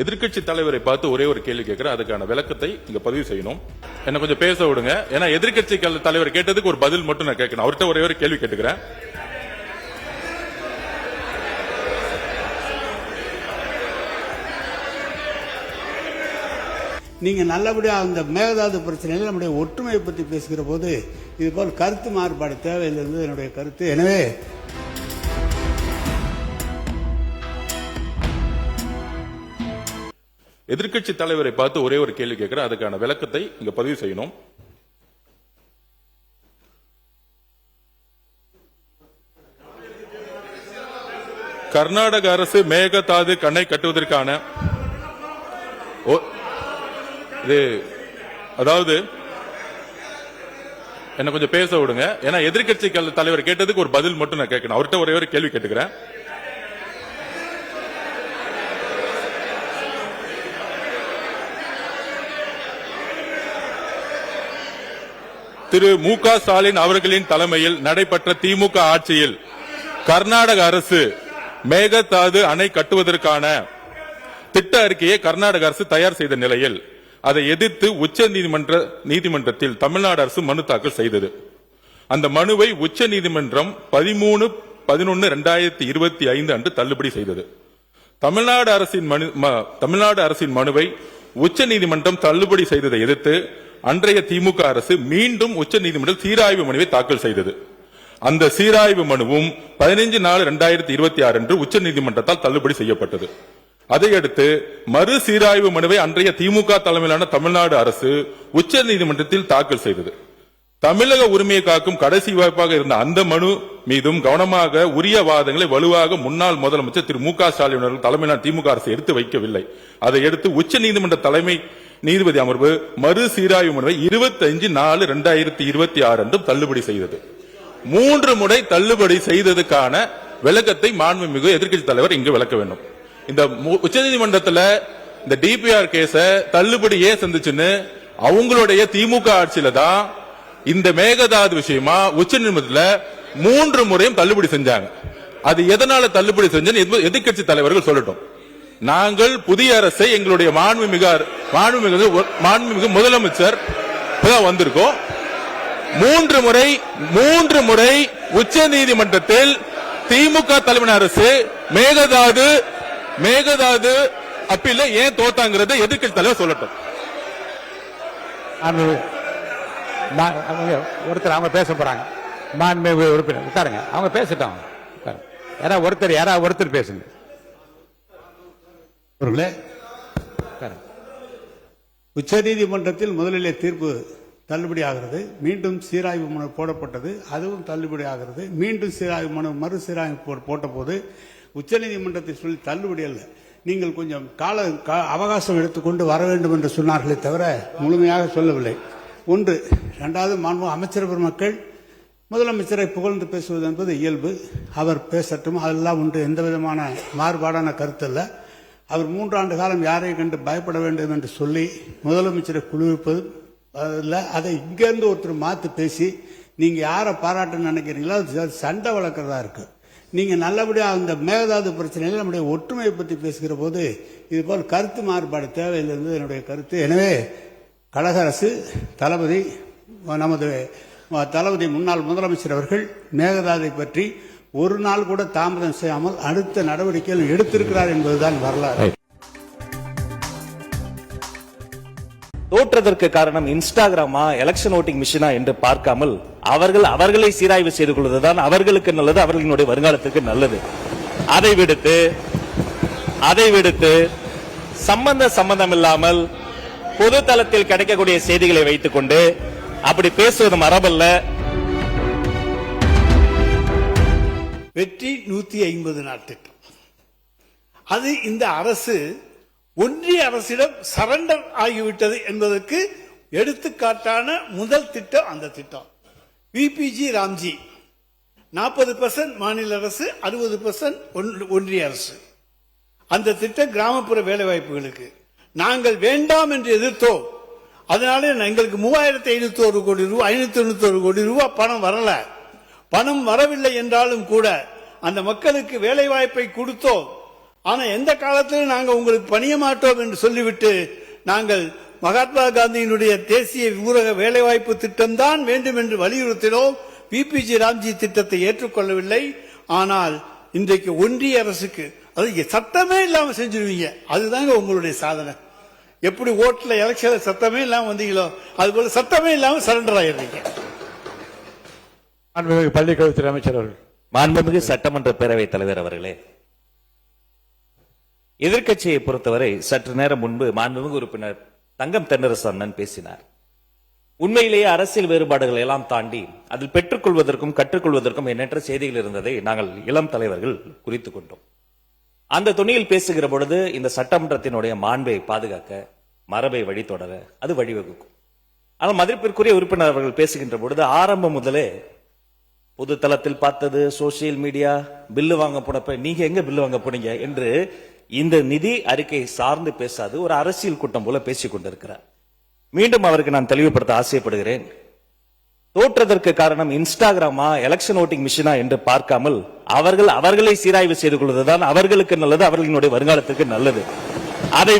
எதிர்க்கட்சி தலைவரை பார்த்து ஒரே ஒரு கேள்வி கேட்கிறேன், அதுக்கான விளக்கத்தை இங்க பதிவு செய்யணும். என்ன கொஞ்சம் பேச விடுங்க. ஏன்னா எதிர்க்கட்சி தலைவர் கேட்டதுக்கு ஒரு பதில் மட்டும் நான் கேட்கணும். அவர்கிட்ட ஒரே ஒரு கேள்வி கேட்டுக்கிறேன். நீங்க நல்லபடியா அந்த மேகதாது பிரச்சனையில் நம்முடைய ஒற்றுமையை பற்றி பேசுகிற போது இது போல் கருத்து மாறுபாடு தேவையில்லை என்பது என்னுடைய கருத்து. எனவே எதிர்க்கட்சி தலைவரை பார்த்து ஒரே ஒரு கேள்வி கேட்கிறேன், அதுக்கான விளக்கத்தை இங்க பதிவு செய்யணும். கர்நாடக அரசு மேகதாது அணை கட்டுவதற்கான அதாவது என்ன கொஞ்சம் பேச விடுங்க. ஏன்னா எதிர்க்கட்சி தலைவர் கேட்டதுக்கு ஒரு பதில் மட்டும் நான் கேட்கணும். அவர்கிட்ட ஒரே ஒரு கேள்வி கேட்டுக்கிறேன். திரு மு.க. ஸ்டாலின் அவர்களின் தலைமையில் நடைபெற்ற திமுக ஆட்சியில் கர்நாடக அரசு மேகதாது அணை கட்டுவதற்கான திட்ட அறிக்கையை கர்நாடக அரசு தயார் செய்த நிலையில் அதை எதிர்த்து உச்ச நீதிமன்றத்தில் தமிழ்நாடு அரசு மனு தாக்கல் செய்தது. அந்த மனுவை உச்ச நீதிமன்றம் 13/11/2025 அன்று தள்ளுபடி செய்தது. தமிழ்நாடு அரசின் மனுவை உச்ச நீதிமன்றம் தள்ளுபடி செய்ததை எதிர்த்து அன்றைய திமுக அரசு மீண்டும் உச்ச நீதிமன்றம் சீராய்வு மனுவை தாக்கல் செய்தது. அந்த சீராய்வு மனுவும் 15/4/2026 அன்று உச்ச நீதிமன்றத்தால் தள்ளுபடி செய்யப்பட்டது. அதையடுத்து மறு சீராய்வு மனுவை அன்றைய திமுக தலைமையிலான தமிழ்நாடு அரசு உச்ச நீதிமன்றத்தில் தாக்கல் செய்தது. தமிழக உரிமையை காக்கும் கடைசி வாய்ப்பாக இருந்த அந்த மனு மீதும் கவனமாக உரிய வாதங்களை வலுவாக முன்னாள் முதலமைச்சர் திரு மு.க. ஸ்டாலின் அவர்கள் தலைமையிலான திமுக அரசு எடுத்து வைக்கவில்லை. அதை எடுத்து உச்ச நீதிமன்ற தலைமை நீதிபதி அமர்வு மறு சீராய்வு மனுவை 25/4/2026 அன்று தள்ளுபடி செய்தது. 3 முறை தள்ளுபடி செய்ததுக்கான விளக்கத்தை மாண்புமிகு எதிர்க்கட்சி தலைவர் இங்கு விளக்க வேண்டும். இந்த உச்சநீதிமன்றத்தில் இந்த டிபிஆர் கேஸ தள்ளுபடி ஏன் சந்திச்சுன்னு அவங்களுடைய திமுக ஆட்சியில தான் இந்த மேகதாது விஷயமா உச்சநீதிமன்றத்தில் 3 முறையும் தள்ளுபடி செஞ்சாங்க. அது எதனால தள்ளுபடி செஞ்சு எதிர்க்கட்சி தலைவர்கள் சொல்லட்டும். நாங்கள் புதிய அரசை எங்களுடைய மாண்புமிகு முதலமைச்சர் வந்திருக்கோம். 3 முறை உச்ச நீதிமன்றத்தில் திமுக தலைமை அரசு மேகதாது அப்பீல ஏன் தோத்தாங்கிறத எதிர்க்கட்சி தலைவர் சொல்லட்டும். ஒருத்தர் அவங்க பேச போறாங்க. மாண்புமிகு உறுப்பினர் உட்காருங்க, அவங்க பேசட்டும். யாராவது ஒருத்தர் பேசுங்க. உச்ச நீதிமன்றத்தில் முதலிலே தீர்ப்பு தள்ளுபடி ஆகிறது, மீண்டும் சீராய்வு மனு போடப்பட்டது, அதுவும் தள்ளுபடி ஆகிறது. மீண்டும் சீராய்வு மனு மறு சீராய்வு போட்ட போது உச்ச நீதிமன்றத்தை சொல்லி தள்ளுபடி அல்ல, நீங்கள் கொஞ்சம் அவகாசம் எடுத்துக்கொண்டு வர வேண்டும் என்று சொன்னார்களே தவிர முழுமையாக சொல்லவில்லை. ஒன்று. இரண்டாவது, மாண்பு அமைச்சர் பெருமக்கள் முதலமைச்சரை புகழ்ந்து பேசுவது என்பது இயல்பு, அவர் பேசட்டும், அதெல்லாம் ஒன்று, எந்த விதமான மாறுபாடான கருத்து அல்ல. அவர் 3 ஆண்டு காலம் யாரையும் கண்டு பயப்பட வேண்டும் என்று சொல்லி முதலமைச்சரை குளிர்ப்பது இல்லை. அதை இங்கிருந்து ஒருத்தர் மாற்றி பேசி நீங்க யாரை பாராட்ட நினைக்கிறீங்களோ அது சண்டை வளர்க்கறதா இருக்கு. நீங்க நல்லபடியா அந்த மேகதாது பிரச்சனையில் நம்முடைய ஒற்றுமையை பற்றி பேசுகிற போது இது போல் கருத்து மாறுபாடு தேவையில்லை என்பது என்னுடைய கருத்து. எனவே கழக அரசு நமது தளபதி முன்னாள் முதலமைச்சர் அவர்கள் மேகதாதை பற்றி ஒரு நாள் கூட தாமதம் செய்யாமல் அடுத்த நடவடிக்கைகள் எடுத்திருக்கிறார் என்பதுதான் வரலாறு. தோற்றதற்கு காரணம் இன்ஸ்டாகிராமா எலெக்ஷன் ஓட்டிங் மிஷினா என்று பார்க்காமல் அவர்களை சீராய்வு செய்து கொள்வதுதான் அவர்களுக்கு நல்லது, அவர்களினுடைய வருங்காலத்துக்கு நல்லது. அதை விடுத்து சம்பந்தம் இல்லாமல் பொது தளத்தில் கிடைக்கக்கூடிய செய்திகளை வைத்துக் கொண்டு அப்படி பேசுவது மரபல்ல. வெற்றி 150 நாள் திட்டம், அது இந்த அரசு ஒன்றிய அரசிடம் சரண்டர் ஆகிவிட்டது என்பதற்கு எடுத்துக்காட்டான முதல் திட்டம் அந்த திட்டம். விபிஜி ராம்ஜி 40% மாநில அரசு, 60% ஒன்றிய அரசு. அந்த திட்டம் கிராமப்புற வேலைவாய்ப்புகளுக்கு நாங்கள் வேண்டாம் என்று எதிர்த்தோம். அதனால எங்களுக்கு 3591 கோடி ரூபாய் 591 கோடி ரூபாய் பணம் வரல. பணம் வரவில்லை என்றாலும் கூட அந்த மக்களுக்கு வேலை வாய்ப்பை கொடுத்தோம். ஆனா எந்த காலத்திலும் நாங்க உங்களுக்கு பணிய மாட்டோம் என்று சொல்லிவிட்டு நாங்கள் மகாத்மா காந்தியினுடைய தேசிய ஊரக வேலைவாய்ப்பு திட்டம் தான் வேண்டும் என்று வலியுறுத்தினோம். பிபிஜி ராம்ஜி திட்டத்தை ஏற்றுக்கொள்ளவில்லை. ஆனால் இன்றைக்கு ஒன்றிய அரசுக்கு அது சட்டமே இல்லாம செஞ்சிருவீங்க. அதுதாங்க உங்களுடைய சாதனை. எப்படி ஓட்டுல எலெக்ஷன்ல சத்தமே இல்லாம வந்தீங்களோ அது போல சத்தமே இல்லாம சரண்டர் ஆயிடுறீங்க. பள்ளிக்கல்வித்துறை அமைச்சர் அவர்கள். மாண்புமிகு சட்டமன்ற பேரவைத் தலைவர் அவர்களே, எதிர்க்கட்சியை பொறுத்தவரை சற்று நேரம் முன்பு மாண்புமிகு உறுப்பினர் தங்கம் தென்னரசு அண்ணன் பேசினார். உண்மையிலேயே அரசியல் வேறுபாடுகளை எல்லாம் தாண்டி அதில் பெற்றுக்கொள்வதற்கும் கற்றுக்கொள்வதற்கும் எண்ணற்ற செய்திகள் இருந்ததை நாங்கள் இளம் தலைவர்கள் குறித்துக் கொண்டோம். அந்த துணியில் பேசுகிற பொழுது இந்த சட்டமன்றத்தினுடைய மாண்பை பாதுகாக்க, மரபை வழித்தொடர அது வழிவகுக்கும். ஆனால் மதிப்பிற்குரிய உறுப்பினர் அவர்கள் பேசுகின்ற பொழுது ஆரம்பம் முதலே பொது தளத்தில் பார்த்தது, சோசியல் மீடியா, பில்லு வாங்க போனப்ப நீங்க எங்க பில்லு வாங்க போனீங்க என்று இந்த நிதி அறிக்கை சார்ந்து பேசாது ஒரு அரசியல் கூட்டம் போல பேசிக் கொண்டிருக்கிறார். மீண்டும் அவருக்கு நான் தெளிவுபடுத்த ஆசைப்படுகிறேன். தோற்றதற்கு காரணம் இன்ஸ்டாகிராமா எலெக்ஷன் ஓட்டிங் மிஷினா என்று பார்க்காமல் அவர்களை சீராய்வு செய்து கொள்வதுதான் அவர்களுக்கு நல்லது, அவர்களினுடைய வருங்காலத்துக்கு நல்லது. அதை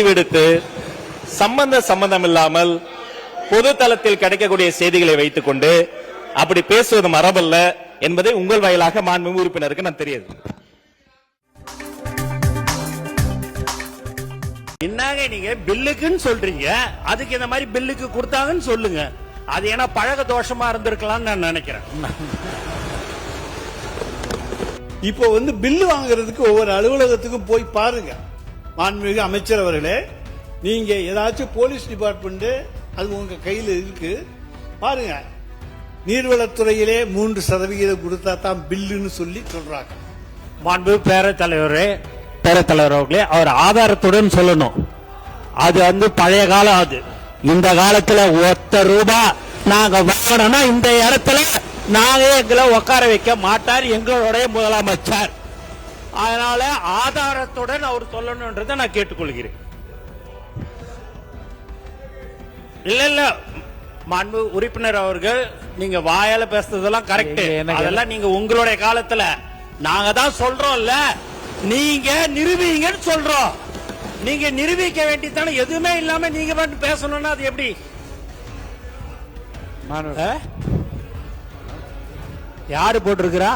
விடுத்து சம்பந்தம் இல்லாமல் பொது தளத்தில் கிடைக்கக்கூடிய செய்திகளை வைத்துக் கொண்டு அப்படி பேசுவது மரபல்ல என்பதை உங்கள் வாயிலாக மாண்புமிகு உறுப்பினருக்கு நான் தெரியாது. என்னங்க நீங்க பில்லுக்குன்னு சொல்றீங்க, அதுக்கு இந்த மாதிரி பில்லுக்கு கொடுத்தாங்கன்னு சொல்லுங்க. அது ஏன்னா பழக தோஷமா இருந்திருக்கலாம்னு நான் நினைக்கிறேன். இப்போ பில்லு வாங்குறதுக்கு ஒவ்வொரு அலுவலகத்துக்கும் போய் பாருங்க. மாண்புமிகு அமைச்சர் அவர்களே, நீங்க ஏதாச்சும் போலீஸ் டிபார்ட்மெண்ட் அது உங்க கையில் இருக்கு பாருங்க. நீர்வளத்துறையிலே 3% கொடுத்தா தான் பில்லுன்னு சொல்லி சொல்றாங்க. மாண்பு பேரத்தலைவரே அவர்களே, அவர் ஆதாரத்துடன் சொல்லணும். அது பழைய காலம். அது இந்த காலத்துல ₹1 நாங்க வாங்கணும்னா இந்த இடத்துல நாங்க எங்களை உட்கார வைக்க மாட்டார் எங்களுடைய முதலமைச்சர். அதனால ஆதாரத்துடன் அவர் சொல்லணும்ன்றதை நான் கேட்டுக்கொள்கிறேன். இல்ல மாண்பு உறுப்பினர் அவர்கள், நீங்க வாயால பேசுறதெல்லாம் கரெக்ட். அதெல்லாம் நீங்க உங்களுடைய காலத்துல நாங்க தான் சொல்றோம்ல, நீங்க நிரூபிங்கன்னு சொல்றோம். நீங்க நிரூபிக்க வேண்டியதானே. எதுவுமே இல்லாம நீங்க மட்டும் பேசணும்னா அது எப்படி? யாரு போட்டிருக்கிறா?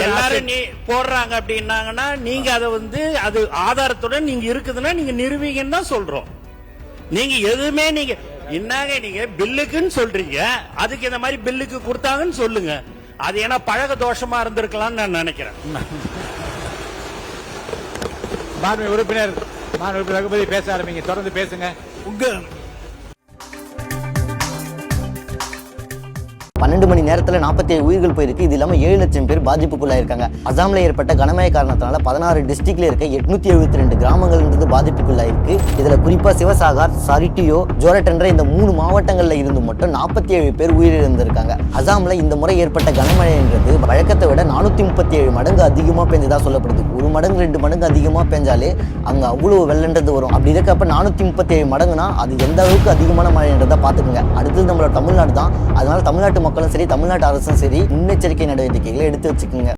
எல்லாரும் போடுறாங்க அப்படின்னாங்கன்னா நீங்க அதை அது ஆதாரத்துடன் நீங்க இருக்குதுன்னா நீங்க நிரூபிங்கன்னு தான் சொல்றோம். நீங்க எதுவுமே நீங்க பில்லுக்குன்னு சொல்றீங்க, அதுக்கு இந்த மாதிரி பில்லுக்கு கொடுத்தாங்கன்னு சொல்லுங்க. அது ஏன்னா பழக தோஷமா இருந்திருக்கலாம்னு நான் நினைக்கிறேன். உறுப்பினர் ரகுபதி பேச ஆரம்பிங்க, தொடர்ந்து பேசுங்க. 12 மணி நேரத்தில் 47 உயிர்கள் போயிருக்கு. இது இல்லாமல் 7 லட்சம் பேர் பாதிப்புக்குள்ளாயிருக்காங்க. அசாமில் ஏற்பட்ட கனமழை காரணத்தினால 16 டிஸ்ட்ரிக்ட்ல இருக்க 872 கிராமங்கள்ன்றது பாதிப்புக்குள்ளாயிருக்கு. இதுல குறிப்பா சிவசாகர், சரிட்டியோ, ஜோரட் என்ற இந்த 3 மாவட்டங்கள்ல இருந்து மட்டும் 47 பேர் உயிரிழந்திருக்காங்க. அசாம்ல இந்த முறை ஏற்பட்ட கனமழைன்றது வழக்கத்தை விட 437 மடங்கு அதிகமா பெஞ்சதா சொல்லப்படுது. 1 மடங்கு 2 மடங்கு அதிகமா பெஞ்சாலே அங்க அவ்வளவு வெள்ளன்றது வரும். அப்படி இருக்கப்ப 437 மடங்குனா அது எந்த அளவுக்கு அதிகமான மழைன்றதை பாத்துக்கோங்க. அடுத்தது நம்மளோட தமிழ்நாடு தான். அதனால தமிழ்நாட்டு மக்களும் சரி, தமிழ்நாட்டு அரசும் சரி, முன்னெச்சரிக்கை நடவடிக்கைகளை எடுத்து வச்சுக்கோங்க.